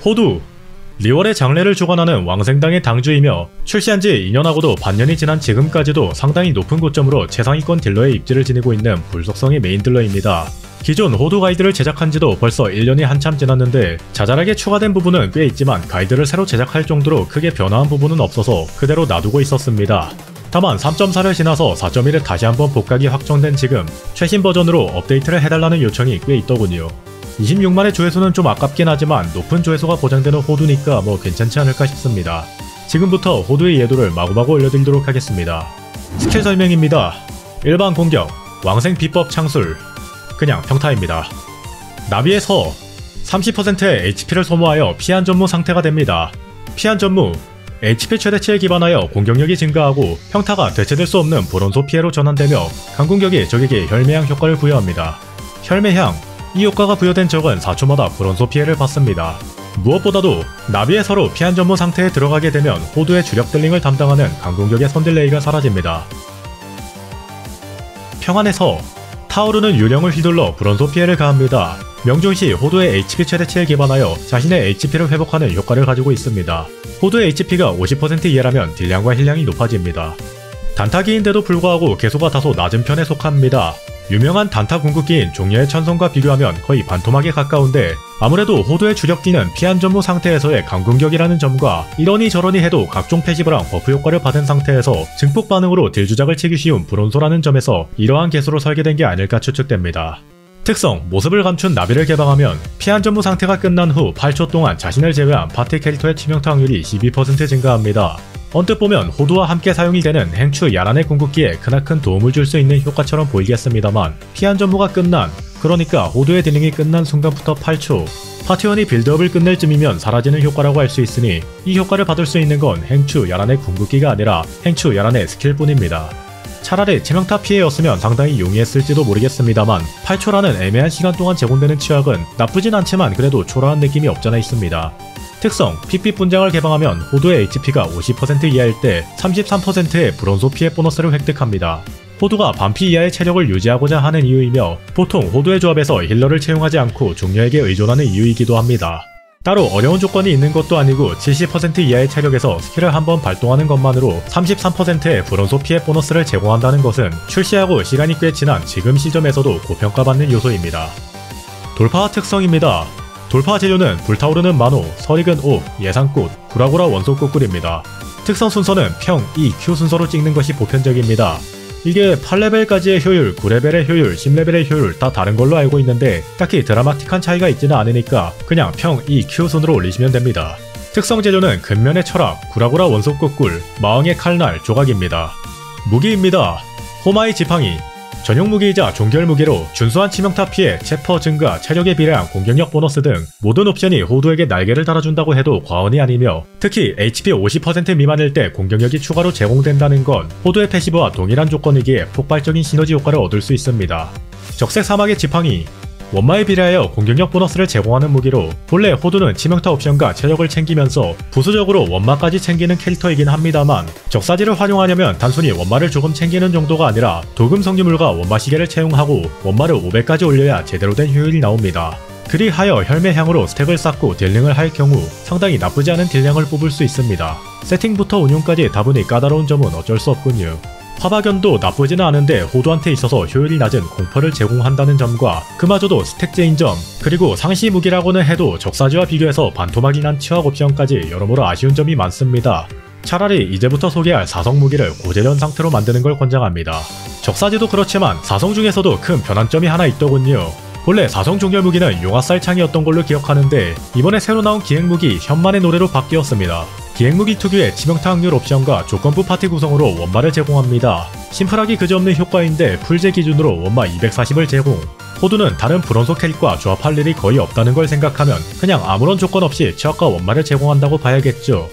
호두 리월의 장래를 주관하는 왕생당의 당주이며 출시한지 2년하고도 반년이 지난 지금까지도 상당히 높은 고점으로 최상위권 딜러의 입지를 지니고 있는 불속성의 메인 딜러입니다. 기존 호두 가이드를 제작한지도 벌써 1년이 한참 지났는데 자잘하게 추가된 부분은 꽤 있지만 가이드를 새로 제작할 정도로 크게 변화한 부분은 없어서 그대로 놔두고 있었습니다. 다만 3.4를 지나서 4.1에 다시 한번 복각이 확정된 지금 최신 버전으로 업데이트를 해달라는 요청이 꽤 있더군요. 26만의 조회수는 좀 아깝긴 하지만 높은 조회수가 보장되는 호두니까 뭐 괜찮지 않을까 싶습니다. 지금부터 호두의 예도를 마구마구 올려드리도록 하겠습니다. 스킬 설명입니다. 일반 공격, 왕생 비법 창술, 그냥 평타입니다. 나비의 서 30%의 HP를 소모하여 피한 전무 상태가 됩니다. 피한 전무 HP 최대치에 기반하여 공격력이 증가하고 평타가 대체될 수 없는 불원소 피해로 전환되며 강공격이 적에게 혈매향 효과를 부여합니다. 혈매향 이 효과가 부여된 적은 4초마다 불원소 피해를 받습니다. 무엇보다도 나비의 서로 피한 전무 상태에 들어가게 되면 호두의 주력 딜링을 담당하는 강공격의 선딜레이가 사라집니다. 평안의 서 타오르는 유령을 휘둘러 불원소 피해를 가합니다. 명중시 호두의 HP 최대치에 기반하여 자신의 HP를 회복하는 효과를 가지고 있습니다. 호두의 HP가 50% 이하라면 딜량과 힐량이 높아집니다. 단타기인데도 불구하고 개수가 다소 낮은 편에 속합니다. 유명한 단타 궁극기인 종려의 천성과 비교하면 거의 반토막에 가까운데 아무래도 호두의 주력기는 피한 전무 상태에서의 강공격이라는 점과 이러니 저러니 해도 각종 패시브랑 버프 효과를 받은 상태에서 증폭 반응으로 딜 주작을 치기 쉬운 불온소라는 점에서 이러한 개수로 설계된 게 아닐까 추측됩니다. 특성, 모습을 감춘 나비를 개방하면 피한 전무 상태가 끝난 후 8초 동안 자신을 제외한 파티 캐릭터의 치명타 확률이 12% 증가합니다. 언뜻 보면 호두와 함께 사용이 되는 행추 야란의 궁극기에 크나큰 도움을 줄 수 있는 효과처럼 보이겠습니다만 피한 전무가 끝난, 그러니까 호두의 딜링이 끝난 순간부터 8초 파티원이 빌드업을 끝낼 쯤이면 사라지는 효과라고 할 수 있으니 이 효과를 받을 수 있는 건 행추 야란의 궁극기가 아니라 행추 야란의 스킬뿐입니다. 차라리 치명타 피해였으면 상당히 용이했을지도 모르겠습니다만 8초라는 애매한 시간 동안 제공되는 치약은 나쁘진 않지만 그래도 초라한 느낌이 없잖아 있습니다. 특성, PP 분장을 개방하면 호두의 HP가 50% 이하일 때 33%의 불원소 피해 보너스를 획득합니다. 호두가 반피 이하의 체력을 유지하고자 하는 이유이며 보통 호두의 조합에서 힐러를 채용하지 않고 중녀에게 의존하는 이유이기도 합니다. 따로 어려운 조건이 있는 것도 아니고 70% 이하의 체력에서 스킬을 한번 발동하는 것만으로 33%의 불원소 피해 보너스를 제공한다는 것은 출시하고 시간이 꽤 지난 지금 시점에서도 고평가받는 요소입니다. 돌파 특성입니다. 돌파 재료는 불타오르는 만호, 설익은 옥, 예상꽃, 구라구라 원소꽃꿀입니다. 특성 순서는 평, 이, Q 순서로 찍는 것이 보편적입니다. 이게 8레벨까지의 효율, 9레벨의 효율, 10레벨의 효율 다 다른 걸로 알고 있는데 딱히 드라마틱한 차이가 있지는 않으니까 그냥 평, 이, Q 순으로 올리시면 됩니다. 특성 재료는 근면의 철학, 구라구라 원소꽃꿀, 마왕의 칼날, 조각입니다. 무기입니다. 호마의 지팡이 전용 무기이자 종결 무기로 준수한 치명타 피해, 체퍼 증가, 체력에 비례한 공격력 보너스 등 모든 옵션이 호두에게 날개를 달아준다고 해도 과언이 아니며 특히 HP 50% 미만일 때 공격력이 추가로 제공된다는 건 호두의 패시브와 동일한 조건이기에 폭발적인 시너지 효과를 얻을 수 있습니다. 적색 사막의 지팡이 원마에 비례하여 공격력 보너스를 제공하는 무기로 본래 호두는 치명타 옵션과 체력을 챙기면서 부수적으로 원마까지 챙기는 캐릭터이긴 합니다만 적사지를 활용하려면 단순히 원마를 조금 챙기는 정도가 아니라 도금 성유물과 원마 시계를 채용하고 원마를 500까지 올려야 제대로 된 효율이 나옵니다. 그리하여 혈매향으로 스택을 쌓고 딜링을 할 경우 상당히 나쁘지 않은 딜량을 뽑을 수 있습니다. 세팅부터 운용까지 다분히 까다로운 점은 어쩔 수 없군요. 화박연도 나쁘지는 않은데 호두한테 있어서 효율이 낮은 공퍼를 제공한다는 점과 그마저도 스택제인 점, 그리고 상시 무기라고는 해도 적사지와 비교해서 반토막이 난 치확 옵션까지 여러모로 아쉬운 점이 많습니다. 차라리 이제부터 소개할 사성 무기를 고재련 상태로 만드는 걸 권장합니다. 적사지도 그렇지만 사성 중에서도 큰 변환점이 하나 있더군요. 본래 사성 종결 무기는 용화살 창이었던 걸로 기억하는데 이번에 새로 나온 기획무기 현만의 노래로 바뀌었습니다. 기획무기 특유의 치명타 확률 옵션과 조건부 파티 구성으로 원마를 제공합니다. 심플하기 그지없는 효과인데 풀제 기준으로 원마 240을 제공. 호두는 다른 불원소 캐릭과 조합할 일이 거의 없다는 걸 생각하면 그냥 아무런 조건 없이 치약과 원마를 제공한다고 봐야겠죠.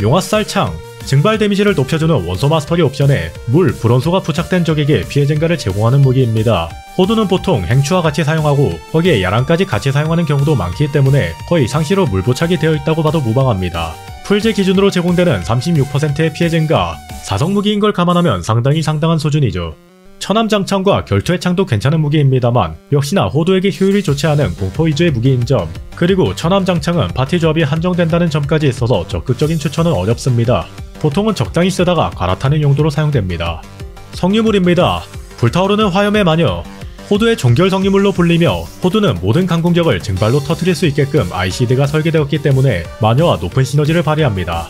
용화살 창 증발 데미지를 높여주는 원소 마스터리 옵션에 물, 불원소가 부착된 적에게 피해 증가를 제공하는 무기입니다. 호두는 보통 행추와 같이 사용하고 거기에 야란까지 같이 사용하는 경우도 많기 때문에 거의 상시로 물 부착이 되어 있다고 봐도 무방합니다. 풀제 기준으로 제공되는 36%의 피해 증가, 사성 무기인 걸 감안하면 상당한 수준이죠. 천암장창과 결투의 창도 괜찮은 무기입니다만 역시나 호두에게 효율이 좋지 않은 공포 위주의 무기인 점, 그리고 천암장창은 파티 조합이 한정된다는 점까지 있어서 적극적인 추천은 어렵습니다. 보통은 적당히 쓰다가 갈아타는 용도로 사용됩니다. 성유물입니다. 불타오르는 화염의 마녀. 호두의 종결 성유물로 불리며 호두는 모든 강공격을 증발로 터뜨릴 수 있게끔 아이시드가 설계되었기 때문에 마녀와 높은 시너지를 발휘합니다.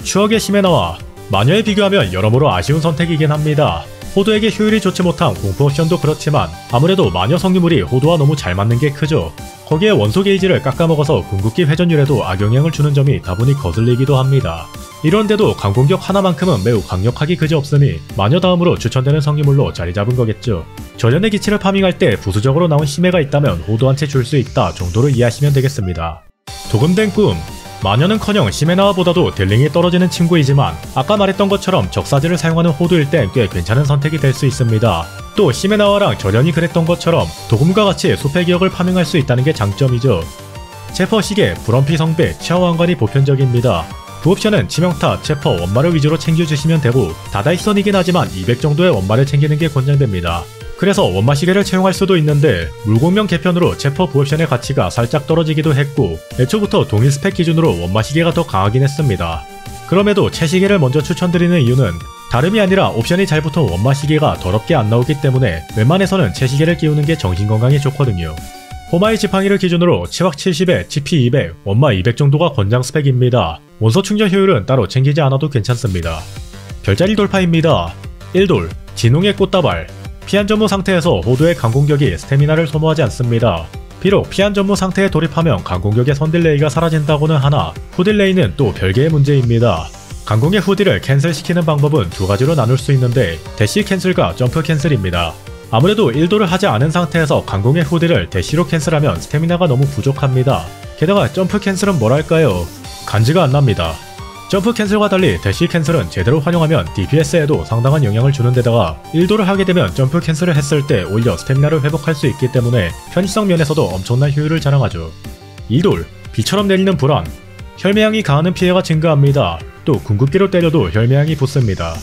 추억의 시메나와 마녀에 비교하면 여러모로 아쉬운 선택이긴 합니다. 호두에게 효율이 좋지 못한 공포 옵션도 그렇지만 아무래도 마녀 성유물이 호두와 너무 잘 맞는 게 크죠. 거기에 원소 게이지를 깎아먹어서 궁극기 회전율에도 악영향을 주는 점이 다분히 거슬리기도 합니다. 이런데도 강공격 하나만큼은 매우 강력하기 그지없으니 마녀 다음으로 추천되는 성유물로 자리잡은 거겠죠. 전연의 기치를 파밍할 때 부수적으로 나온 심해가 있다면 호두한테 줄 수 있다 정도로 이해하시면 되겠습니다. 도금된 꿈. 마녀는커녕 시메나와보다도 딜링이 떨어지는 친구이지만 아까 말했던 것처럼 적사지를 사용하는 호두일 땐 꽤 괜찮은 선택이 될 수 있습니다. 또 시메나와랑 전연이 그랬던 것처럼 도금과 같이 숲의 기억을 파밍할 수 있다는 게 장점이죠. 체퍼 시계, 브럼피 성배, 치아왕관이 보편적입니다. 부옵션은 치명타, 체퍼, 원마를 위주로 챙겨주시면 되고 다다익선이긴 하지만 200 정도의 원마를 챙기는 게 권장됩니다. 그래서 원마 시계를 채용할 수도 있는데 물공명 개편으로 체퍼 부옵션의 가치가 살짝 떨어지기도 했고 애초부터 동일 스펙 기준으로 원마 시계가 더 강하긴 했습니다. 그럼에도 채시계를 먼저 추천드리는 이유는 다름이 아니라 옵션이 잘 붙은 원마 시계가 더럽게 안 나오기 때문에 웬만해서는 채시계를 끼우는 게 정신건강에 좋거든요. 호마의 지팡이를 기준으로 치확 70에 치피 200, 원마 200 정도가 권장 스펙입니다. 원소 충전 효율은 따로 챙기지 않아도 괜찮습니다. 별자리 돌파입니다. 1돌, 진홍의 꽃다발. 피한 전무 상태에서 호두의 강공격이 스태미나를 소모하지 않습니다. 비록 피한 전무 상태에 돌입하면 강공격의 선딜레이가 사라진다고는 하나 후딜레이는 또 별개의 문제입니다. 강공의 후딜을 캔슬시키는 방법은 두 가지로 나눌 수 있는데 대시 캔슬과 점프 캔슬입니다. 아무래도 1도를 하지 않은 상태에서 강공의 후딜을 대시로 캔슬하면 스태미나가 너무 부족합니다. 게다가 점프 캔슬은 뭐랄까요? 간지가 안 납니다. 점프 캔슬과 달리 대시 캔슬은 제대로 활용하면 DPS에도 상당한 영향을 주는 데다가 1도를 하게 되면 점프 캔슬을 했을 때 오히려 스태미나를 회복할 수 있기 때문에 편의성 면에서도 엄청난 효율을 자랑하죠. 2돌, 비처럼 내리는 불안. 혈매양이 가하는 피해가 증가합니다. 또 궁극기로 때려도 혈매양이 붙습니다.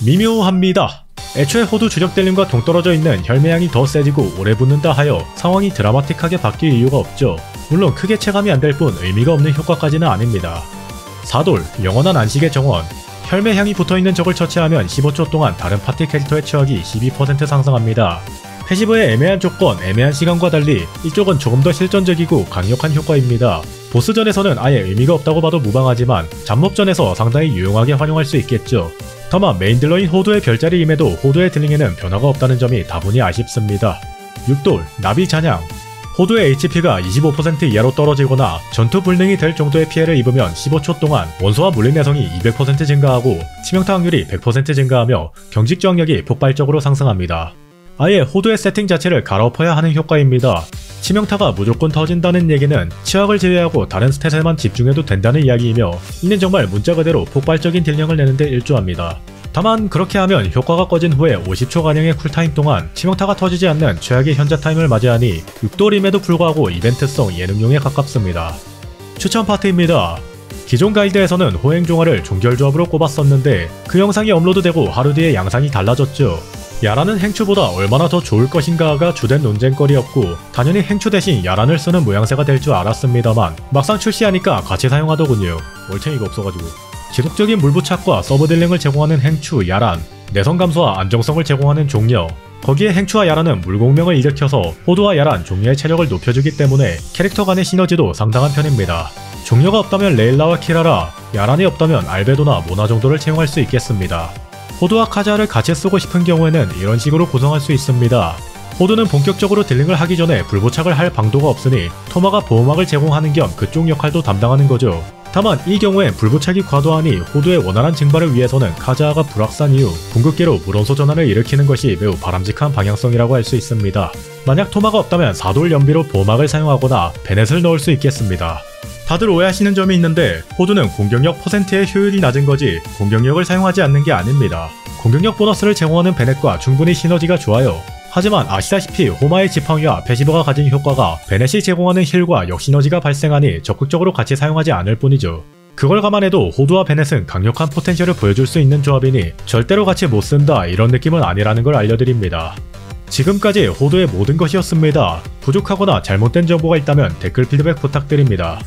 미묘합니다. 애초에 호두 주력 델림과 동떨어져 있는 혈매양이 더 세지고 오래 붙는다 하여 상황이 드라마틱하게 바뀔 이유가 없죠. 물론 크게 체감이 안 될 뿐 의미가 없는 효과까지는 아닙니다. 4돌, 영원한 안식의 정원. 혈매향이 붙어있는 적을 처치하면 15초 동안 다른 파티 캐릭터의 치확이 12% 상승합니다. 패시브의 애매한 조건, 애매한 시간과 달리 이쪽은 조금 더 실전적이고 강력한 효과입니다. 보스전에서는 아예 의미가 없다고 봐도 무방하지만 잡몹전에서 상당히 유용하게 활용할 수 있겠죠. 다만 메인 딜러인 호두의 별자리임에도 호두의 딜링에는 변화가 없다는 점이 다분히 아쉽습니다. 6돌, 나비 잔향. 호두의 HP가 25% 이하로 떨어지거나 전투 불능이 될 정도의 피해를 입으면 15초 동안 원소와 물리 내성이 200% 증가하고 치명타 확률이 100% 증가하며 경직 저항력이 폭발적으로 상승합니다. 아예 호두의 세팅 자체를 갈아엎어야 하는 효과입니다. 치명타가 무조건 터진다는 얘기는 치확을 제외하고 다른 스탯에만 집중해도 된다는 이야기이며 이는 정말 문자 그대로 폭발적인 딜량을 내는데 일조합니다. 다만 그렇게 하면 효과가 꺼진 후에 50초가량의 쿨타임 동안 치명타가 터지지 않는 최악의 현자 타임을 맞이하니 6돌임에도 불구하고 이벤트성 예능용에 가깝습니다. 추천 파트입니다. 기존 가이드에서는 호행종화를 종결조합으로 꼽았었는데 그 영상이 업로드되고 하루 뒤에 양상이 달라졌죠. 야란은 행추보다 얼마나 더 좋을 것인가가 주된 논쟁거리였고 당연히 행추 대신 야란을 쓰는 모양새가 될 줄 알았습니다만 막상 출시하니까 같이 사용하더군요. 월탱이가 없어가지고. 지속적인 물부착과 서브 딜링을 제공하는 행추, 야란, 내성 감소와 안정성을 제공하는 종려, 거기에 행추와 야란은 물공명을 일으켜서 호두와 야란, 종려의 체력을 높여주기 때문에 캐릭터 간의 시너지도 상당한 편입니다. 종려가 없다면 레일라와 키라라, 야란이 없다면 알베도나 모나 정도를 채용할 수 있겠습니다. 호두와 카자를 같이 쓰고 싶은 경우에는 이런 식으로 구성할 수 있습니다. 호두는 본격적으로 딜링을 하기 전에 불부착을 할 방도가 없으니 토마가 보호막을 제공하는 겸 그쪽 역할도 담당하는 거죠. 다만 이 경우엔 불부착이 과도하니 호두의 원활한 증발을 위해서는 카자아가 불확산 이후 궁극기로 물원소 전환을 일으키는 것이 매우 바람직한 방향성이라고 할 수 있습니다. 만약 토마가 없다면 4돌 연비로 보호막을 사용하거나 베넷을 넣을 수 있겠습니다. 다들 오해하시는 점이 있는데 호두는 공격력 %의 효율이 낮은 거지 공격력을 사용하지 않는 게 아닙니다. 공격력 보너스를 제공하는 베넷과 충분히 시너지가 좋아요. 하지만 아시다시피 호마의 지팡이와 패시브가 가진 효과가 베넷이 제공하는 힐과 역시너지가 발생하니 적극적으로 같이 사용하지 않을 뿐이죠. 그걸 감안해도 호두와 베넷은 강력한 포텐셜을 보여줄 수 있는 조합이니 절대로 같이 못쓴다 이런 느낌은 아니라는 걸 알려드립니다. 지금까지 호두의 모든 것이었습니다. 부족하거나 잘못된 정보가 있다면 댓글 피드백 부탁드립니다.